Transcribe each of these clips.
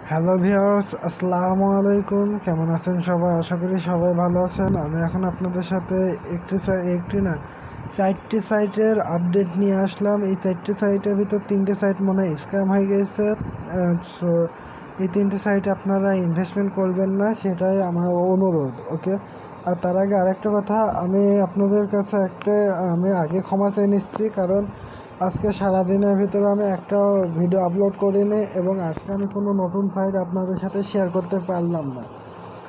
Hello viewers, আসসালামু আলাইকুম। কেমন আছেন সবাই? আশা করি সবাই ভালো আছেন। আমি এখন আপনাদের সাথে একটি না 4টি সাইটের আপডেট নিয়ে আসলাম। এই 4টি সাইটের ভিতর 3টে সাইট মনে হয় স্ক্যাম হয়ে গেছে। সো এই 3টে সাইটে আপনারা ইনভেস্টমেন্ট করবেন না, সেটাই আমার অনুরোধ। ওকে, আর তার আগে আরেকটা কথা, আমি আপনাদের কাছে আমি আগে ক্ষমা চেয়ে নিচ্ছি, কারণ আজকে সারাদিনের ভিতরে আমি একটা ভিডিও আপলোড করিনি এবং আজকে আমি কোনো নতুন সাইট আপনাদের সাথে শেয়ার করতে পারলাম না,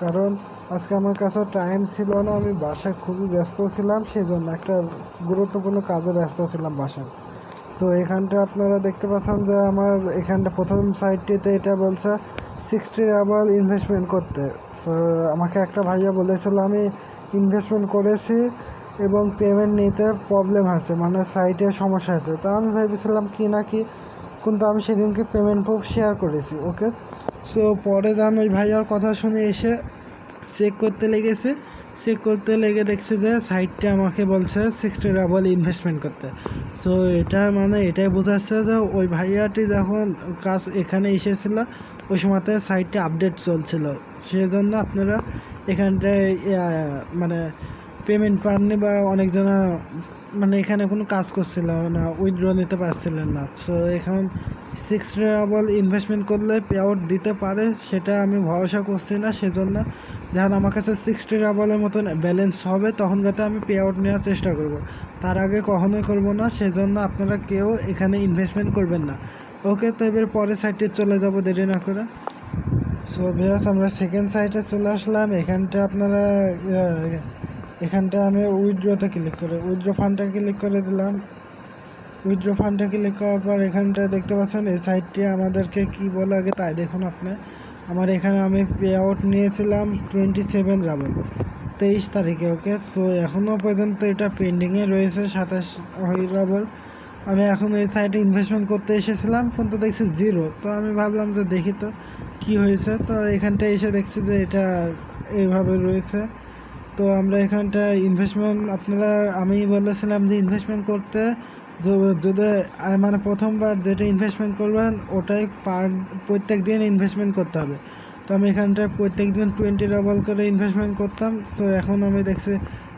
কারণ আজকে আমার কাছে টাইম ছিল না। আমি বাসায় খুবই ব্যস্ত ছিলাম, সেই জন্য একটা গুরুত্বপূর্ণ কাজে ব্যস্ত ছিলাম বাসায়। সো এখানটা আপনারা দেখতে পাচ্ছেন যে আমার এখানটা প্রথম সাইটটিতে এটা বলছে 60 রাবাল ইনভেস্টমেন্ট করতে। সো আমাকে একটা ভাইয়া বলেছিল আমি ইনভেস্টমেন্ট করেছি এবং পেমেন্ট নিতে প্রবলেম হয়েছে, মানে সাইটে সমস্যা আছে। তো আমি ভেবেছিলাম কি না কি, কিন্তু আমি সেদিনকে পেমেন্ট প্রুফ শেয়ার করেছি। ওকে, সো পরে যান ওই ভাইয়ার কথা শুনে এসে চেক করতে লেগে দেখছে যে সাইটটা আমাকে বলছে 60 রাবাল ইনভেস্টমেন্ট করতে। সো এটার মানে এটাই বোঝাচ্ছে যে ওই ভাইয়াটি যখন কাজ এখানে এসেছিলো ওই সময়তে সাইটটা আপডেট চলছিল, সেজন্য আপনারা এখানটায় মানে পেমেন্ট পাননি বা অনেকজনা মানে এখানে কোনো কাজ করছিল না, উইথড্র নিতে পারছিলেন না। সো এখন 60 রাবাল ইনভেস্টমেন্ট করলে পে আউট দিতে পারে, সেটা আমি ভরসা করছি না। সেজন্য যখন আমার কাছে 60 রাবালের মতন ব্যালেন্স হবে তখন যাতে আমি পে আউট নেওয়ার চেষ্টা করব, তার আগে কখনোই করব না। সেজন্য আপনারা কেউ এখানে ইনভেস্টমেন্ট করবেন না। ওকে, তো এবার পরের সাইটে চলে যাব দেরি না করে। সো ভিউয়ার্স, আমরা সেকেন্ড সাইটে চলে আসলাম। এখানটা আমি উইথড্রোতে ক্লিক করে উইথড্রো ফান্ডটা ক্লিক করে দিলাম। উইথড্র ফান্ডে ক্লিক করার পর এখানটা দেখতে পাচ্ছেন এই সাইটটি আমাদেরকে কি বলে আগে তাই দেখুন আপনি। আমার এখানে আমি পে আউট নিয়েছিলাম 27 রাবাল 23 তারিখে। ওকে, সো এখনও পর্যন্ত এটা পেন্ডিংয়ে রয়েছে 27 রাবাল। আমি এখন এই সাইটে ইনভেস্টমেন্ট করতে এসেছিলাম কিন্তু দেখছি জিরো। তো আমি ভাবলাম যে দেখি তো কি হয়েছে। তো এখানটা এসে দেখছি যে এটা এইভাবে রয়েছে। তো আমরা এখানটা ইনভেস্টমেন্ট আমি বলেছিলাম যে ইনভেস্টমেন্ট করতে যদি মানে প্রথমবার যেটা ইনভেস্টমেন্ট করবেন ওটাই প্রত্যেক দিন ইনভেস্টমেন্ট করতে হবে। তো আমি এখানটায় প্রত্যেক দিন 20 রাবাল করে ইনভেস্টমেন্ট করতাম। সো এখন আমি দেখছি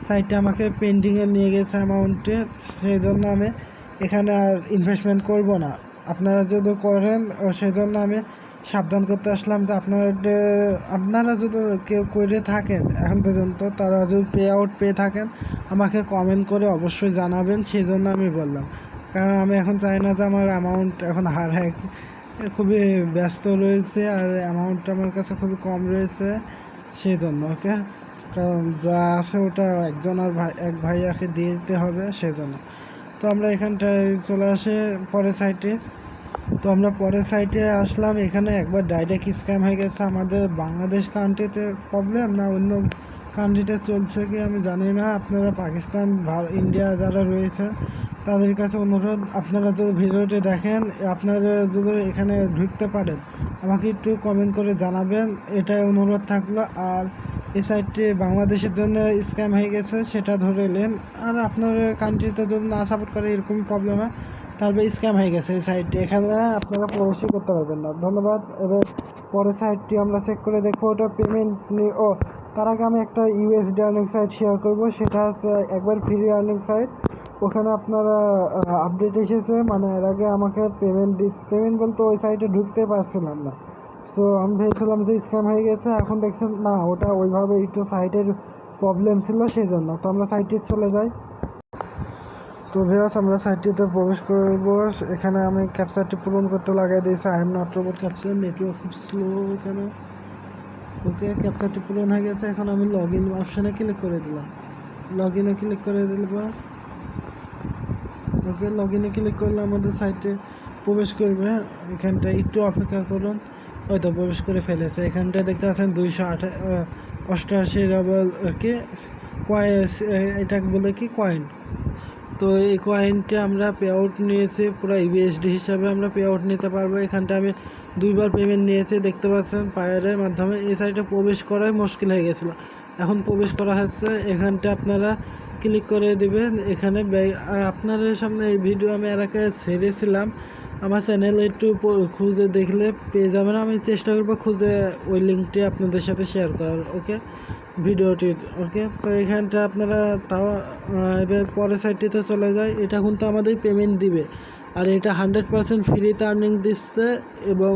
সাইটটা আমাকে পেন্ডিংয়ে নিয়ে গেছে অ্যামাউন্টে, সেই জন্য আমি এখানে আর ইনভেস্টমেন্ট করব না। আপনারা যদি করেন সেই জন্য আমি সাবধান করতে আসলাম যে আপনারা যদি কেউ করে থাকেন এখন পর্যন্ত, তারা যদি পে আউট পেয়ে থাকেন আমাকে কমেন্ট করে অবশ্যই জানাবেন। সেই জন্য আমি বললাম, কারণ আমি এখন চাই না যে আমার অ্যামাউন্ট এখন হারায়। খুবই ব্যস্ত রয়েছে আর অ্যামাউন্টটা আমার কাছে খুবই কম রয়েছে, সেই জন্য। ওকে, কারণ যা আছে ওটা এক ভাইয়াকে দিয়ে দিতে হবে, সেই জন্য। তো আমরা এখানটায় চলে আসি পরের সাইটে। তো আমরা পরের সাইটে আসলাম। এখানে একবার ডাইরেক্ট স্ক্যাম হয়ে গেছে। আমাদের বাংলাদেশ কান্ট্রিতে প্রবলেম না অন্য কান্ট্রিতে চলছে কি আমি জানি না। আপনারা পাকিস্তান ইন্ডিয়া যারা রয়েছে তাদের কাছে অনুরোধ, আপনারা যদি ভিডিওটি দেখেন আপনারা যদি এখানে ঢুকতে পারেন আমাকে একটু কমেন্ট করে জানাবেন, এটাই অনুরোধ থাকলো। আর এই সাইটটি বাংলাদেশের জন্য স্ক্যাম হয়ে গেছে সেটা ধরে নেন। আর আপনার কান্ট্রিতে যদি না সাপোর্ট করে এরকম প্রবলেম হয় তাহলে স্ক্যাম হয়ে গেছে এই সাইটটি, এখানে আপনারা প্রবেশই করতে পারবেন না। ধন্যবাদ। এবার পরের সাইটটি আমরা চেক করে দেখবো ওটা পেমেন্ট তার আগে আমি একটা ইউএসডি আর্নিং সাইট শেয়ার করব, সেটা হচ্ছে একবার ফ্রি আর্নিং সাইট। ওখানে আপনারা আপডেট এসেছে, মানে এর আগে আমাকে পেমেন্ট বলতে ওই সাইটে ঢুকতে পারছিলাম না। সো আমি ভেবেছিলাম যে স্ক্যাম হয়ে গেছে, এখন দেখছেন না ওটা ওইভাবে একটু সাইটের প্রবলেম ছিল, সেই জন্য। তো আমরা সাইটে চলে যাই। তো ভিউয়ার্স, আমরা সাইটটিতে প্রবেশ করব। এখানে আমি ক্যাপচারটি পূরণ করতে লাগাই দিয়েছি I am not robot capture. Network খুব স্লো এখানে। ওকে, ক্যাপচারটি পূরণ হয়ে গেছে। এখন আমি লগ ইন অপশানে ক্লিক করে দিলাম। লগ ইনে ক্লিক করে দিলাম। ওকে, লগ ইনে ক্লিক করলে আমাদের সাইটে প্রবেশ করবে। এখানটা একটু অপেক্ষা করুন, হয়তো প্রবেশ করে ফেলেছে। এখানটা দেখতে পাচ্ছেন 288 রাবাল কে এটা বলে কি কয়েন। তো এই কয়েনটা আমরা পে আউট নিয়েছি পুরো ইউএসডি হিসাবে আমরা পে আউট নিতে পারবো। এখানটা আমি 2বার পেমেন্ট নিয়েছি, দেখতে পাচ্ছেন পায়ারের মাধ্যমে। এই সাইটে প্রবেশ করাই মুশকিল হয়ে গেছিলো, এখন প্রবেশ করা হচ্ছে। এখানটা আপনারা ক্লিক করে দিবেন। এখানে আপনাদের সামনে এই ভিডিও আমি এর আগে ছেড়েছিলাম আমার চ্যানেলে একটু খুঁজে দেখলে পেয়ে যাবেন। আমি চেষ্টা করবো খুঁজে ওই লিঙ্কটি আপনাদের সাথে শেয়ার করার। ওকে, ভিডিওটির। ওকে, তো এখানটা আপনারা তাও এবার পরের সাইটটিতে চলে যায়। এটা কিন্তু আমাদের পেমেন্ট দিবে, আর এটা 100% ফ্রিতে আর্নিং দিচ্ছে, এবং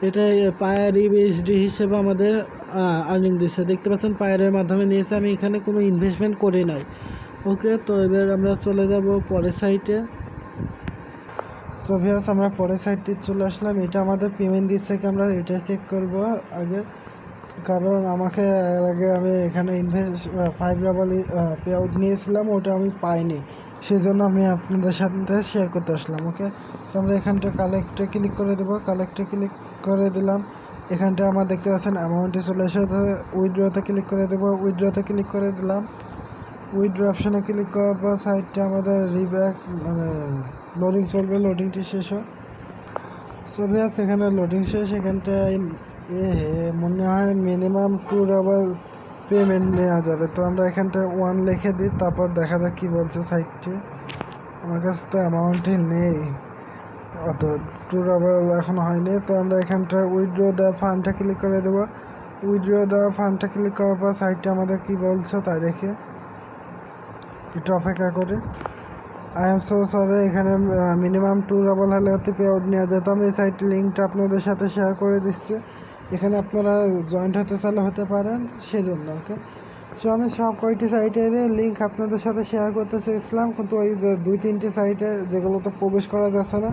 এটা পায়ার ইউএসডি হিসেবে আমাদের আর্নিং দিচ্ছে। দেখতে পাচ্ছেন পায়ারের মাধ্যমে নিয়েছে, আমি এখানে কোনো ইনভেস্টমেন্ট করি নাই। ওকে, তো এবার আমরা চলে যাব পরের সাইটে। সো ভিউয়ার্স, আমরা পরের সাইটটি চলে আসলাম। এটা আমাদের পেমেন্ট দিচ্ছে কি আমরা এটা চেক করব আগে, কারণ আমাকে এর আগে আমি এখানে ইনভেস্ট 5 রাবাল পে আউট নিয়েছিলাম, ওটা আমি পাইনি, সেই জন্য আমি আপনাদের সাথে শেয়ার করতে আসলাম। ওকে, তো আমরা এখানটা কালেক্টে ক্লিক করে দেবো। কালেক্টে ক্লিক করে দিলাম। এখানটা আমার দেখতে পাচ্ছেন অ্যামাউন্টে চলে এসে উইথড্রতে ক্লিক করে দেবো। উইথড্রতে ক্লিক করে দিলাম। উইথড্র অপশানে ক্লিক করার পর সাইটটা আমাদের রিব্যাক মানে লোডিং চলবে, লোডিংটি শেষ হয়। সো ভিউয়ার্স, এখানে লোডিং শেষ। এখানটায় মনে হয় মিনিমাম 2 রাবাল পেমেন্ট নেওয়া যাবে। তো আমরা এখানটায় 1 লিখে দিই, তারপর দেখা যাক কী বলছে সাইটটি। আমার কাছে তো অ্যামাউন্টই নেই, অত 2 রাবাল এখনও হয়নি। তো আমরা এখানটায় উইথড্র দ্য ফান্ডটা ক্লিক করে দেবো। উইথড্র দ্য ফান্ডটা ক্লিক করার পর সাইটটা আমাদের কী বলছে তাই দেখে একটু অপেক্ষা করি। আই এম সো সরি, এখানে মিনিমাম 2 রাবাল হলে হতে পে আউট নেওয়া যেত। আমি এই সাইটের লিঙ্কটা আপনাদের সাথে শেয়ার করে দিচ্ছি, এখানে আপনারা জয়েন্ট হতে চাইলে হতে পারেন, সেজন্য। ওকে, সো আমি সব কয়টি সাইটের লিঙ্ক আপনাদের সাথে শেয়ার করতে চেয়েছিলাম, কিন্তু ওই যে 2-3টি সাইটে যেগুলোতে প্রবেশ করা যাচ্ছে না,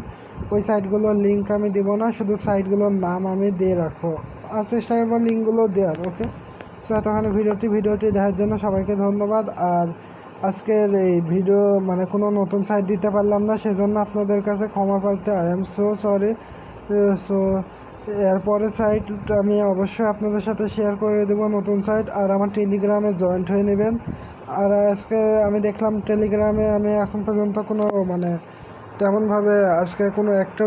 ওই সাইটগুলোর লিঙ্ক আমি দেব না, শুধু সাইটগুলোর নাম আমি দিয়ে রাখবো, আর চেষ্টা করবো লিঙ্কগুলো দেওয়ার। ওকে, সো এতক্ষণ ভিডিওটি দেখার জন্য সবাইকে ধন্যবাদ। আর আজকের এই ভিডিও মানে কোনো নতুন সাইট দিতে পারলাম না, সেজন্য আপনাদের কাছে ক্ষমা প্রার্থী। I am so sorry. So এরপরে সাইট আমি অবশ্যই আপনাদের সাথে শেয়ার করে দেবো নতুন সাইট, আর আমার টেলিগ্রামে জয়েন্ট হয়ে নেবেন। আর আজকে আমি দেখলাম টেলিগ্রামে আমি এখন পর্যন্ত কোনো মানে তেমনভাবে আজকে কোনো একটা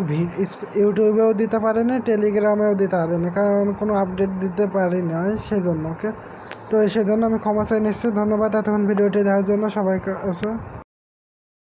ইউটিউবেও দিতে পারিনি, টেলিগ্রামেও দিতে পারিনি, কারণ কোনো আপডেট দিতে পারি না, সেজন্য। ওকে, তো সেজন্য আমি ক্ষমা চাই নিচ্ছি। ধন্যবাদ এতক্ষণ ভিডিওটি দেখার জন্য সবাইকে।